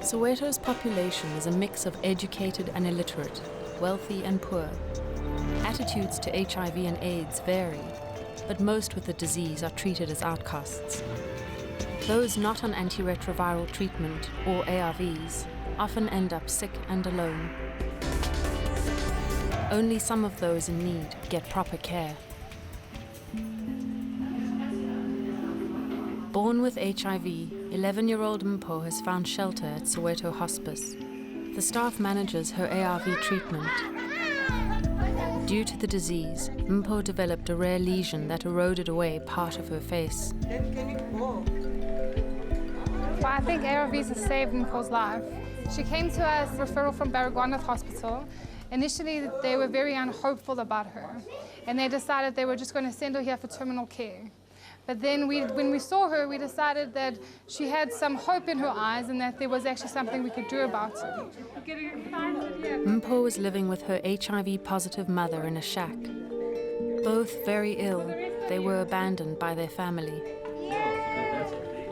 Soweto's population is a mix of educated and illiterate, wealthy and poor. Attitudes to HIV and AIDS vary, but most with the disease are treated as outcasts. Those not on antiretroviral treatment, or ARVs, often end up sick and alone. Only some of those in need get proper care. Born with HIV, 11-year-old Mpho has found shelter at Soweto Hospice. The staff manages her ARV treatment. Due to the disease, Mpho developed a rare lesion that eroded away part of her face. Well, I think ARVs have saved Mpho's life. She came to us, referral from Baragwanath Hospital. Initially, they were very unhopeful about her, and they decided they were just going to send her here for terminal care. But then when we saw her, we decided that she had some hope in her eyes and that there was actually something we could do about it. Mpho was living with her HIV-positive mother in a shack. Both very ill, they were abandoned by their family.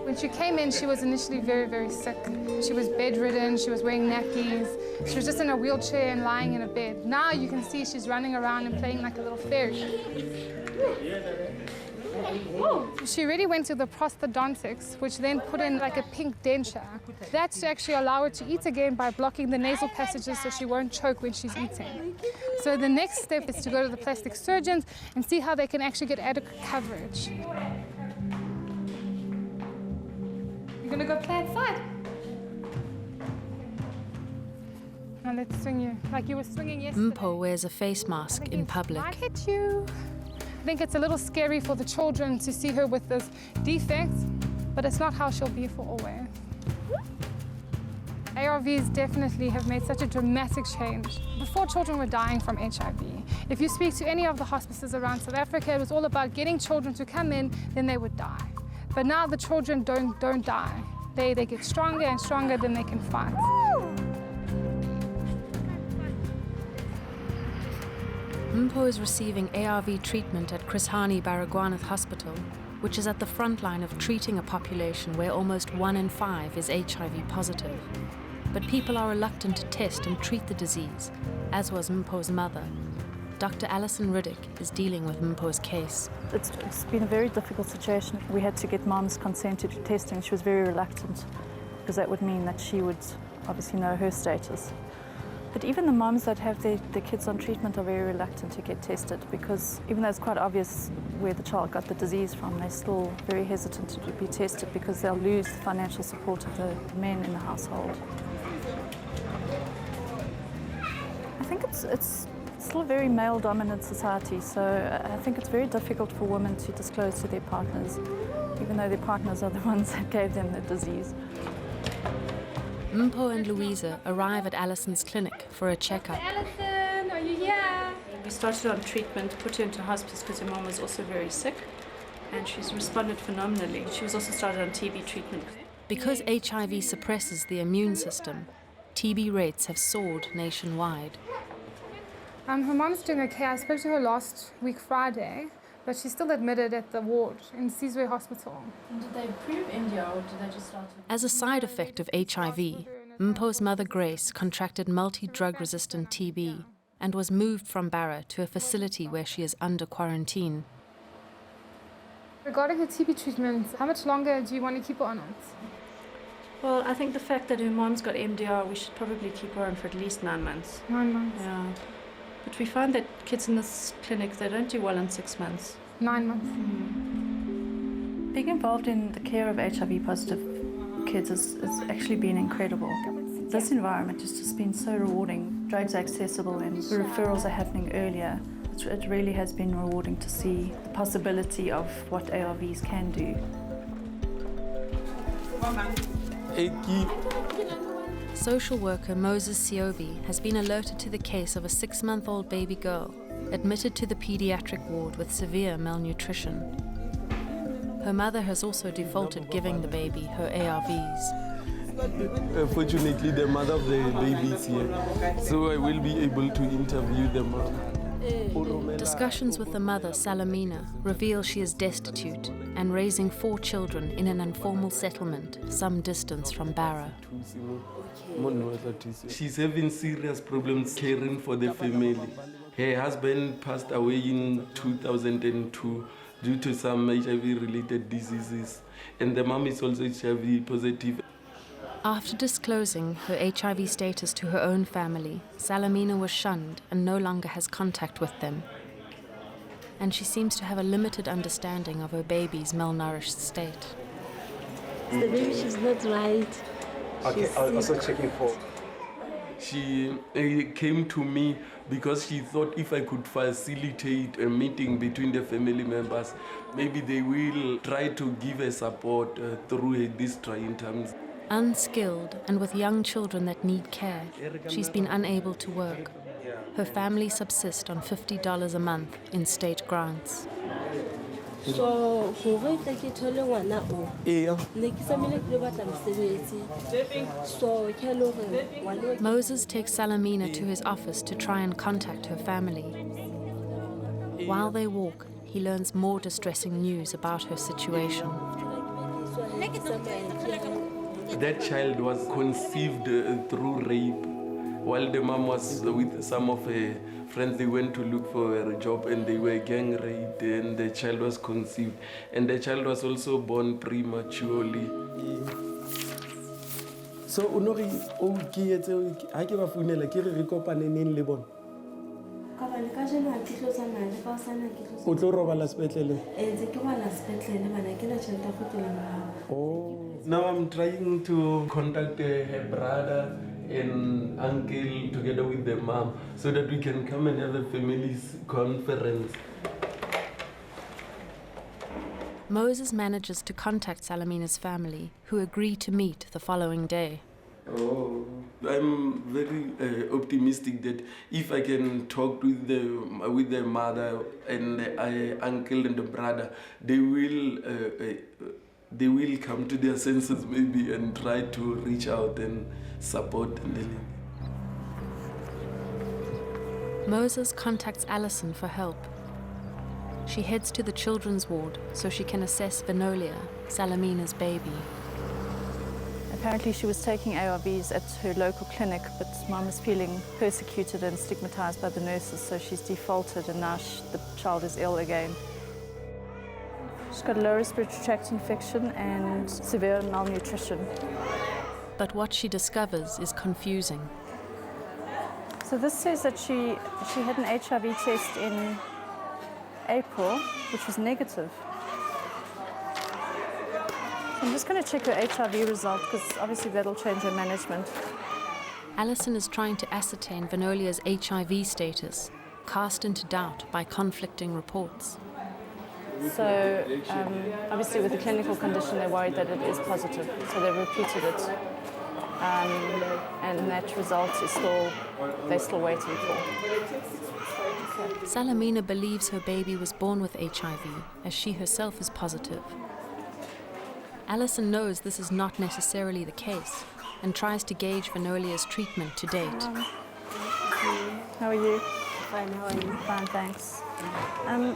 When she came in, she was initially very, very sick. She was bedridden, she was wearing nappies. She was just in a wheelchair and lying in a bed. Now you can see she's running around and playing like a little fairy. She really went to the prosthodontics, which then put in like a pink denture. That's to actually allow her to eat again by blocking the nasal passages so she won't choke when she's eating. So the next step is to go to the plastic surgeons and see how they can actually get adequate coverage. You're gonna go play outside? Now let's swing you, like you were swinging yesterday. Mpho wears a face mask in public. I hit you. I think it's a little scary for the children to see her with this defect, but it's not how she'll be for always. ARVs definitely have made such a dramatic change. Before, children were dying from HIV. If you speak to any of the hospices around South Africa, it was all about getting children to come in, then they would die. But now the children don't die. They get stronger and stronger than they can fight. Mpho is receiving ARV treatment at Chris Hani Baragwanath Hospital, which is at the front line of treating a population where almost 1 in 5 is HIV positive. But people are reluctant to test and treat the disease, as was Mpho's mother. Dr. Alison Riddick is dealing with Mpho's case. It's been a very difficult situation. We had to get Mom's consent to do testing. She was very reluctant because that would mean that she would obviously know her status. But even the moms that have their kids on treatment are very reluctant to get tested because even though it's quite obvious where the child got the disease from, they're still very hesitant to be tested because they'll lose the financial support of the men in the household. I think it's still a very male-dominant society, so I think it's very difficult for women to disclose to their partners, even though their partners are the ones that gave them the disease. Mpho and Louisa arrive at Alison's clinic for a checkup. Alison, are you here? We started her on treatment, put her into hospice because her mom was also very sick, and she's responded phenomenally. She was also started on TB treatment. Because HIV suppresses the immune system, TB rates have soared nationwide. Her mom's doing okay. I spoke to her last week Friday, but she's still admitted at the ward in Sizwe Hospital. Did they prove India or did they just start with... As a side effect of HIV, Mpho's mother Grace contracted multi-drug resistant TB and was moved from Barra to a facility where she is under quarantine. Regarding her TB treatment, how much longer do you want to keep her on it? Well, I think the fact that her mom's got MDR, we should probably keep her on for at least 9 months. 9 months? Yeah. But we find that kids in this clinic, they don't do well in 6 months. 9 months. Being involved in the care of HIV-positive kids has actually been incredible. This environment has just been so rewarding. Drugs are accessible and the referrals are happening earlier. It really has been rewarding to see the possibility of what ARVs can do. Social worker Moses Siobi has been alerted to the case of a 6-month-old baby girl admitted to the pediatric ward with severe malnutrition. Her mother has also defaulted giving the baby her ARVs. Fortunately, the mother of the baby is here, so I will be able to interview the mom. Discussions with the mother, Salamina, reveal she is destitute and raising 4 children in an informal settlement some distance from Barra. She's having serious problems caring for the family. Her husband passed away in 2002 due to some HIV-related diseases, and the mom is also HIV positive. After disclosing her HIV status to her own family, Salamina was shunned and no longer has contact with them. And she seems to have a limited understanding of her baby's malnourished state. The baby, she's not right. Okay, I'm also checking for. She came to me because she thought if I could facilitate a meeting between the family members, maybe they will try to give her support through these trying times. Unskilled and with young children that need care, she's been unable to work. Her family subsist on $50 a month in state grants. So, Moses takes Salamina to his office to try and contact her family. While they walk, he learns more distressing news about her situation. That child was conceived through rape. While the mom was with some of her friends, they went to look for a job and they were gang raped, and the child was conceived. And the child was also born prematurely. So, Unori, I give a funeral, I give a recopane in Lebon. Oh. Now I'm trying to contact her brother and uncle together with the mom so that we can come and have a family conference. Moses manages to contact Salamina's family, who agree to meet the following day. Oh, I'm very optimistic that if I can talk with the mother and the uncle and the brother, they will come to their senses maybe and try to reach out and support Nelly. Moses contacts Alison for help. She heads to the children's ward so she can assess Venolia, Salamina's baby. Apparently she was taking ARVs at her local clinic, but Mom is feeling persecuted and stigmatized by the nurses, so she's defaulted and now the child is ill again. She's got a lower respiratory tract infection and severe malnutrition. But what she discovers is confusing. So this says that she had an HIV test in April, which was negative. So I'm just going to check her HIV result because obviously that'll change her management. Alison is trying to ascertain Venolia's HIV status, cast into doubt by conflicting reports. So obviously with the clinical condition they're worried that it is positive, so they repeated it. And that result is they're still waiting for. Salamina believes her baby was born with HIV, as she herself is positive. Alison knows this is not necessarily the case and tries to gauge Venolia's treatment to date. How are you? Fine, how are you? Fine, thanks.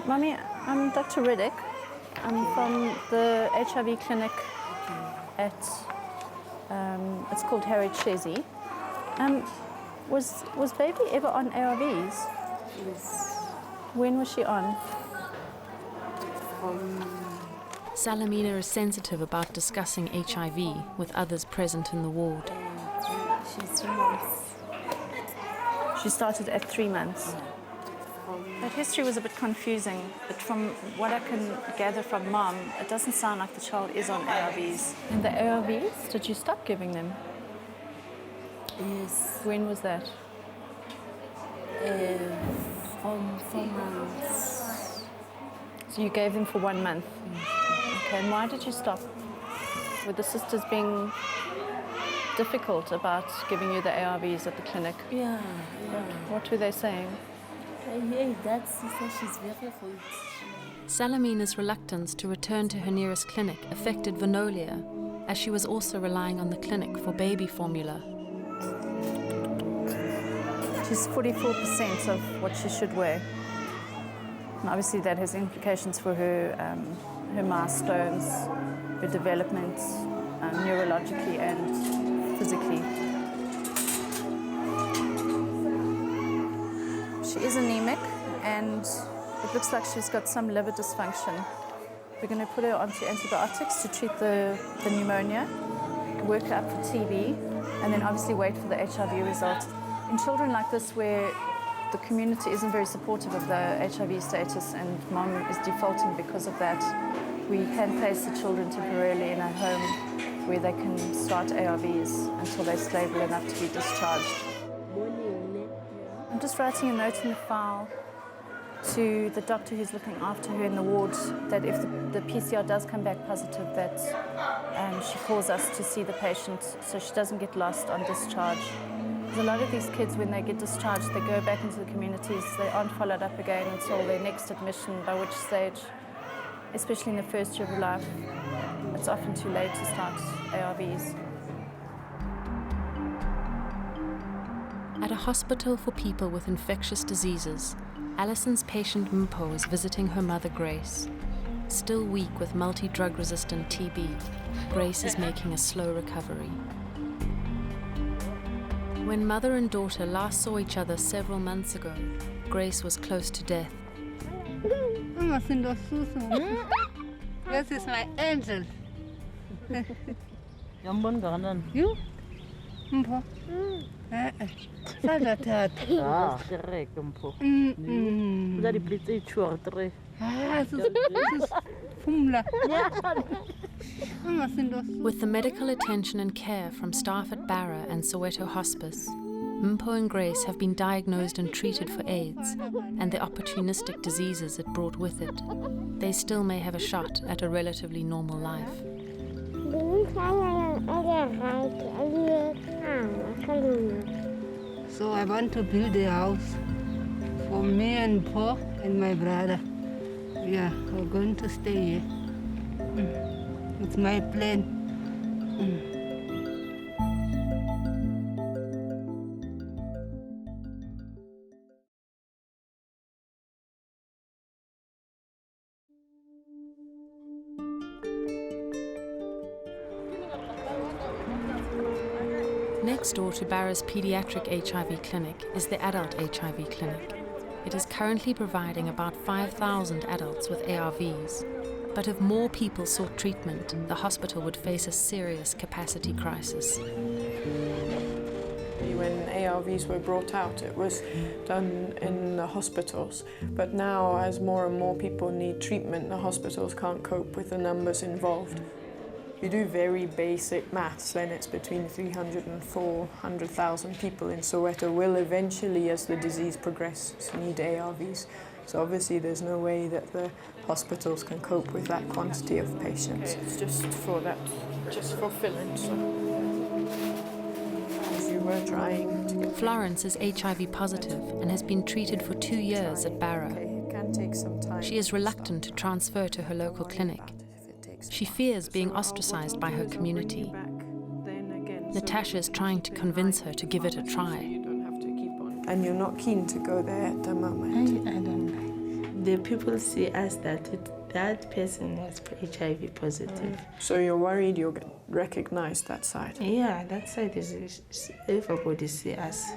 Mummy, I'm Dr. Riddick. I'm from the HIV clinic at, it's called Harriet Shezi. Was baby ever on ARVs? Yes. When was she on? Salamina is sensitive about discussing HIV with others present in the ward. She's 3 months. She started at 3 months. That history was a bit confusing, but from what I can gather from Mom, it doesn't sound like the child is on ARVs. And the ARVs, did you stop giving them? Yes. When was that? From 4 months. So you gave them for 1 month? Okay, and why did you stop? Were the sisters being difficult about giving you the ARVs at the clinic? Yeah. What were they saying? Yeah, that sister, she's very good. Salamina's reluctance to return to her nearest clinic affected Venolia, as she was also relying on the clinic for baby formula. She's 44% of what she should weigh. And obviously that has implications for her her milestones, her development, neurologically and physically. She is anemic and it looks like she's got some liver dysfunction. We're going to put her onto antibiotics to treat the pneumonia, work her up for TB, and then obviously wait for the HIV result. In children like this where the community isn't very supportive of the HIV status and mom is defaulting because of that, we can place the children temporarily in a home where they can start ARVs until they're stable enough to be discharged. I'm just writing a note in the file to the doctor who's looking after her in the ward that if the PCR does come back positive, that she calls us to see the patient so she doesn't get lost on discharge. Because a lot of these kids, when they get discharged, they go back into the communities. They aren't followed up again until their next admission, by which stage, especially in the first year of life, it's often too late to start ARVs. At a hospital for people with infectious diseases, Alison's patient Mpho is visiting her mother Grace. Still weak with multi-drug-resistant TB, Grace is making a slow recovery. When mother and daughter last saw each other several months ago, Grace was close to death. This is my angel. You? Mpho. With the medical attention and care from staff at Barra and Soweto Hospice, Mpho and Grace have been diagnosed and treated for AIDS and the opportunistic diseases it brought with it. They still may have a shot at a relatively normal life. So I want to build a house for me and Mpho and my brother. Yeah, we're going to stay here. It's my plan. Next door to Barra's pediatric HIV clinic is the adult HIV clinic. It is currently providing about 5,000 adults with ARVs. But if more people sought treatment, the hospital would face a serious capacity crisis. When ARVs were brought out, it was done in the hospitals. But now, as more and more people need treatment, the hospitals can't cope with the numbers involved. If you do very basic maths, then it's between 300 and 400,000 people in Soweto will eventually, as the disease progresses, need ARVs. So obviously there's no way that the hospitals can cope with that quantity of patients. It's just for that, just for filling. So as you were trying to get... Florence is HIV positive and has been treated for 2 years at Barra. It can take some time. She is reluctant to transfer to her local clinic. She fears being ostracized by her community. Natasha is trying to convince her to give it a try. And you're not keen to go there at the moment? I don't like. The people see us that person is HIV positive. So you're worried you'll get recognized that side? Yeah, that side is everybody see us.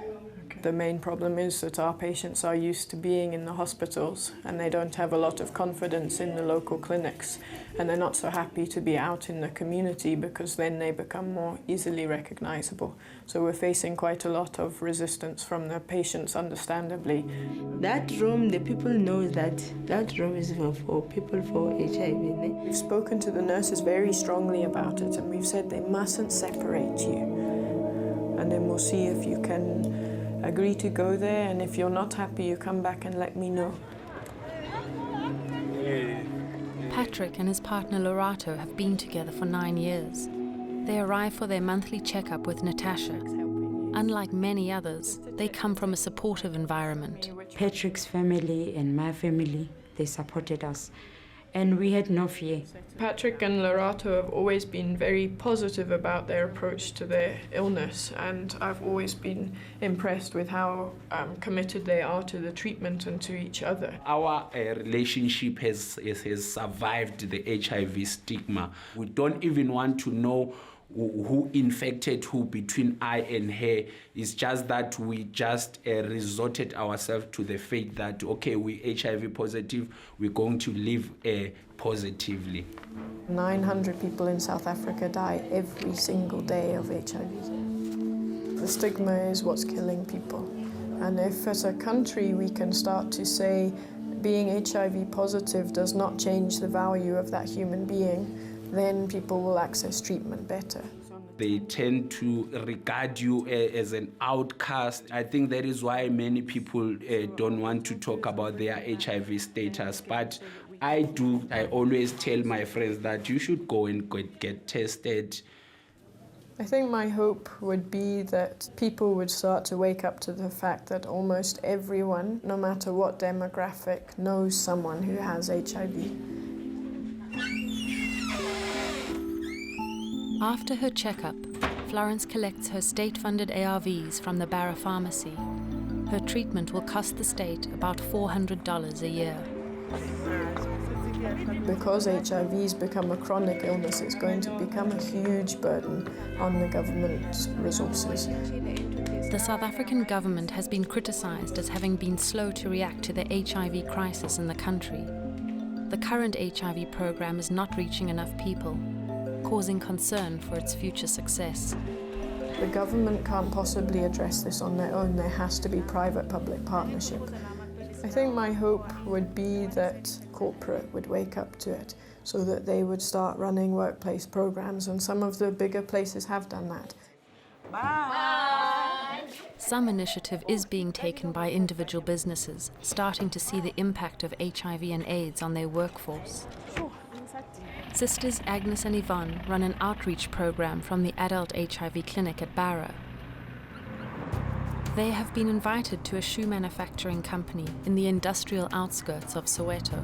The main problem is that our patients are used to being in the hospitals and they don't have a lot of confidence in the local clinics, and they're not so happy to be out in the community because then they become more easily recognizable. So we're facing quite a lot of resistance from the patients, understandably. That room, the people know that room is for people for HIV. We've spoken to the nurses very strongly about it, and we've said they mustn't separate you. And then we'll see if you can agree to go there, and if you're not happy, you come back and let me know. Patrick and his partner Lorato have been together for 9 years. They arrive for their monthly checkup with Natasha. Unlike many others, they come from a supportive environment. Patrick's family and my family, they supported us. and we had no fear. Patrick and Lorato have always been very positive about their approach to their illness, and I've always been impressed with how committed they are to the treatment and to each other. Our relationship has survived the HIV stigma. We don't even want to know who infected who between I and her. It's just that we just resorted ourselves to the fact that, okay, we HIV positive, we're going to live positively. 900 people in South Africa die every single day of HIV. The stigma is what's killing people. And if as a country we can start to say being HIV positive does not change the value of that human being, then people will access treatment better. They tend to regard you as an outcast. I think that is why many people don't want to talk about their HIV status. But I always tell my friends that you should go and get tested. I think my hope would be that people would start to wake up to the fact that almost everyone, no matter what demographic, knows someone who has HIV. After her checkup, Florence collects her state-funded ARVs from the Barra pharmacy. Her treatment will cost the state about $400 a year. Because HIV's become a chronic illness, it's going to become a huge burden on the government's resources. The South African government has been criticised as having been slow to react to the HIV crisis in the country. The current HIV program is not reaching enough people, causing concern for its future success. The government can't possibly address this on their own. There has to be private-public partnership. I think my hope would be that corporate would wake up to it so that they would start running workplace programs, and some of the bigger places have done that. Bye. Some initiative is being taken by individual businesses, starting to see the impact of HIV and AIDS on their workforce. Sisters Agnes and Yvonne run an outreach program from the adult HIV clinic at Barra. They have been invited to a shoe manufacturing company in the industrial outskirts of Soweto.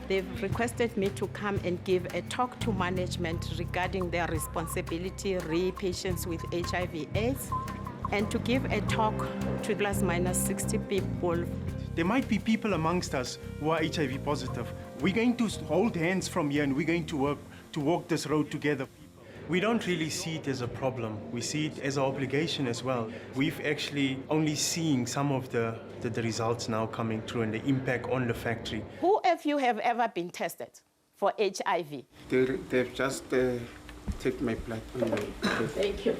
They've requested me to come and give a talk to management regarding their responsibility re patients with HIV/AIDS, and to give a talk to ±60 people. There might be people amongst us who are HIV positive. We're going to hold hands from here and we're going to walk this road together. We don't really see it as a problem. We see it as an obligation as well. We've actually only seen some of the results now coming through and the impact on the factory. Who of you have ever been tested for HIV? They've just taken my blood. Thank you.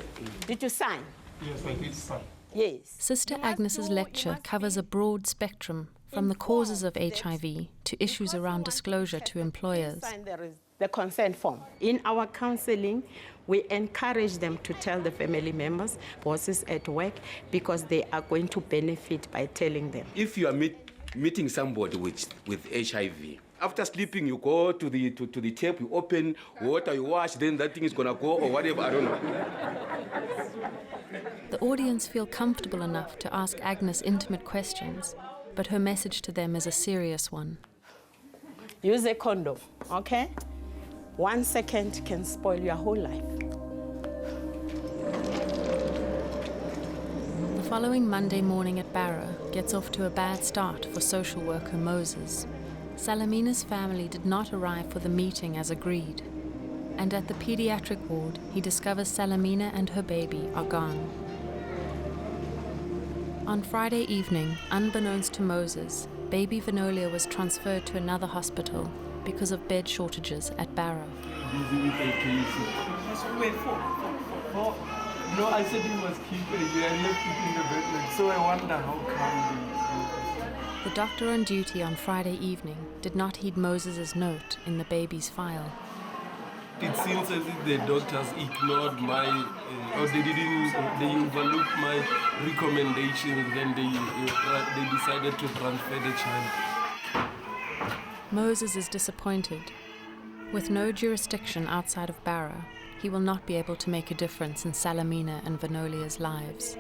Did you sign? Yes, I did sign. Yes. Sister Agnes's lecture covers a broad spectrum, from the causes of HIV to issues around disclosure to employers. The consent form. In our counseling, we encourage them to tell the family members, bosses at work, because they are going to benefit by telling them. If you are meeting somebody with HIV, after sleeping, you go to the tap, you open water, you wash, then that thing is gonna go or whatever, I don't know. The audience feel comfortable enough to ask Agnes intimate questions, but her message to them is a serious one. Use a condom, okay? 1 second can spoil your whole life. The following Monday morning at Barra gets off to a bad start for social worker Moses. Salamina's family did not arrive for the meeting as agreed, and at the pediatric ward, he discovers Salamina and her baby are gone. On Friday evening, unbeknownst to Moses, baby Venolia was transferred to another hospital because of bed shortages at Barra. No, I said he was keeping you. I left it in the bed, so I wonder how come. The doctor on duty on Friday evening did not heed Moses' note in the baby's file. It seems as if the doctors ignored or they overlooked my recommendations, then they decided to transfer the child. Moses is disappointed. With no jurisdiction outside of Barra, he will not be able to make a difference in Salamina and Venolia's lives.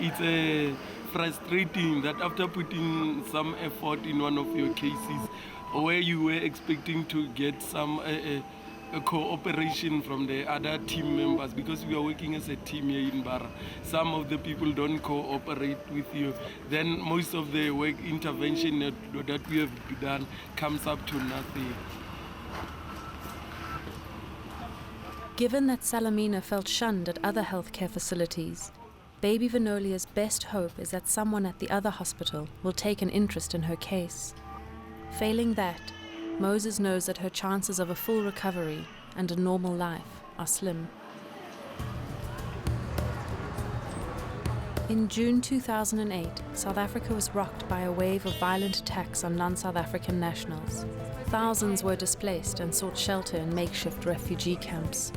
It's frustrating that after putting some effort in one of your cases, where you were expecting to get some a cooperation from the other team members, because we are working as a team here in Barra. Some of the people don't cooperate with you. Then most of the work intervention that we have done comes up to nothing. Given that Salamina felt shunned at other healthcare facilities, baby Venolia's best hope is that someone at the other hospital will take an interest in her case. Failing that, Moses knows that her chances of a full recovery and a normal life are slim. In June 2008, South Africa was rocked by a wave of violent attacks on non-South African nationals. Thousands were displaced and sought shelter in makeshift refugee camps.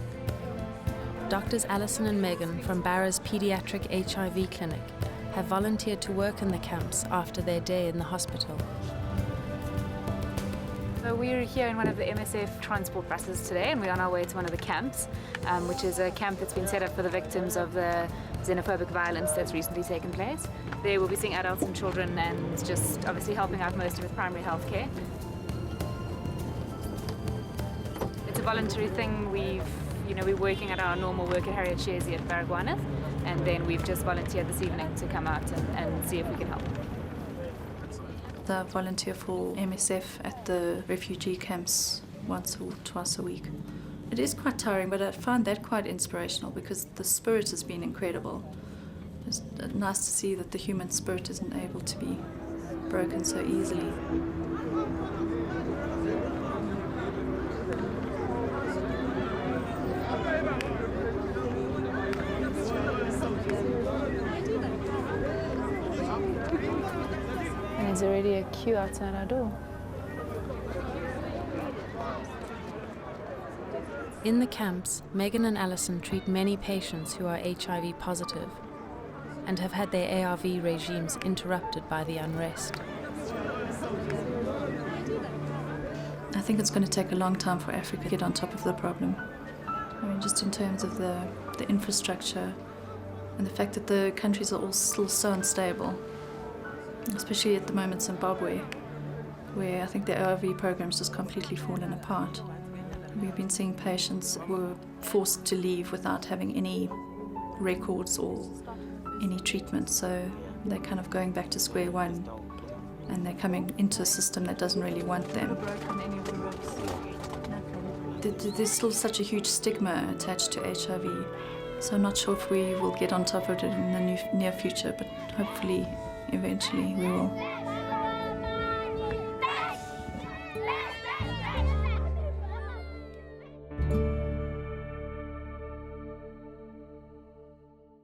Doctors Alison and Megan from Barra's pediatric HIV clinic have volunteered to work in the camps after their day in the hospital. So we're here in one of the MSF transport buses today, and we're on our way to one of the camps, which is a camp that's been set up for the victims of the xenophobic violence that's recently taken place. There we'll be seeing adults and children and just obviously helping out mostly with primary health care. It's a voluntary thing. We're working at our normal work at Harriet Sharesy at Baragwanath, and then we've just volunteered this evening to come out and see if we can help. I volunteer for MSF at the refugee camps once or twice a week. It is quite tiring, but I find that quite inspirational because the spirit has been incredible. It's nice to see that the human spirit isn't able to be broken so easily. There's already a queue outside our door. In the camps, Megan and Alison treat many patients who are HIV positive and have had their ARV regimes interrupted by the unrest. I think it's going to take a long time for Africa to get on top of the problem. I mean, just in terms of the infrastructure and the fact that the countries are all still so unstable. Especially at the moment Zimbabwe, where I think the ARV program's just completely fallen apart. We've been seeing patients who were forced to leave without having any records or any treatment, so they're kind of going back to square one and they're coming into a system that doesn't really want them. There's still such a huge stigma attached to HIV, so I'm not sure if we will get on top of it in the near future, but hopefully eventually we will.